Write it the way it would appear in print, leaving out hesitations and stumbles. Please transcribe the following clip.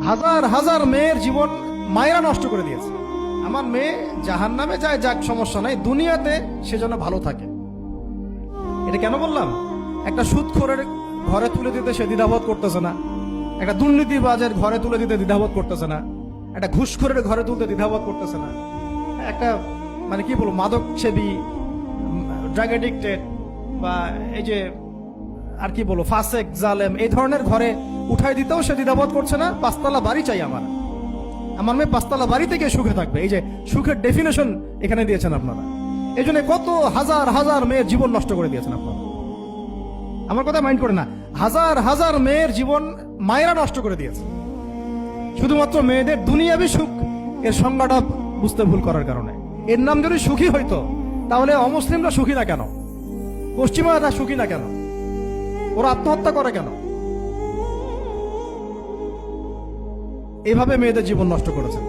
হাজার হাজার মেয়ের জীবন মায়েরা নষ্ট করে দিয়েছে। আমার মেয়ে জাহান্নামে যায়, যাক, সমস্যা নাই, দুনিয়াতে সে যেন ভালো থাকে। এটা কেন বললাম? একটা সুদখোরের ঘরে তুলে দিতে সে দ্বিধাবোধ করতেছে না, একটা দুর্নীতিবাজের ঘরে তুলে দিতে দ্বিধাবোধ করতেছে না, একটা ঘুষখোরের ঘরে তুলতে দ্বিধাবোধ করতেছে না, একটা মানে কি বলবো মাদক সেবী, ড্রাগ এডিক্টেড বা এই যে আর কি বলবো ফাসেক জালেম এই ধরনের ঘরে উঠাই দিতেও সে দ্বিধাবোধ করছে না। পাঁচতলা বাড়ি চাই আমার মেয়ে পাঁচতলা বাড়ি থেকে সুখে থাকবে। এই যে সুখের ডেফিনেশন এখানে দিয়েছেন আপনারা। এই জন্য কত হাজার হাজার মেয়ের জীবন নষ্ট করে দিয়েছেন আপনারা। আমার কথা মাইন্ড করে না, হাজার হাজার মেয়ের জীবন মায়েরা নষ্ট করে দিয়েছে শুধুমাত্র মেয়েদের দুনিয়াবি সুখ এর সংজ্ঞাটা বুঝতে ভুল করার কারণে। এর নাম যদি সুখী হইতো তাহলে অমুসলিমরা সুখী না কেন? পশ্চিমারা সুখী না কেন? ওরা আত্মহত্যা করে কেন? এভাবে মেয়েদের জীবন নষ্ট করেছে।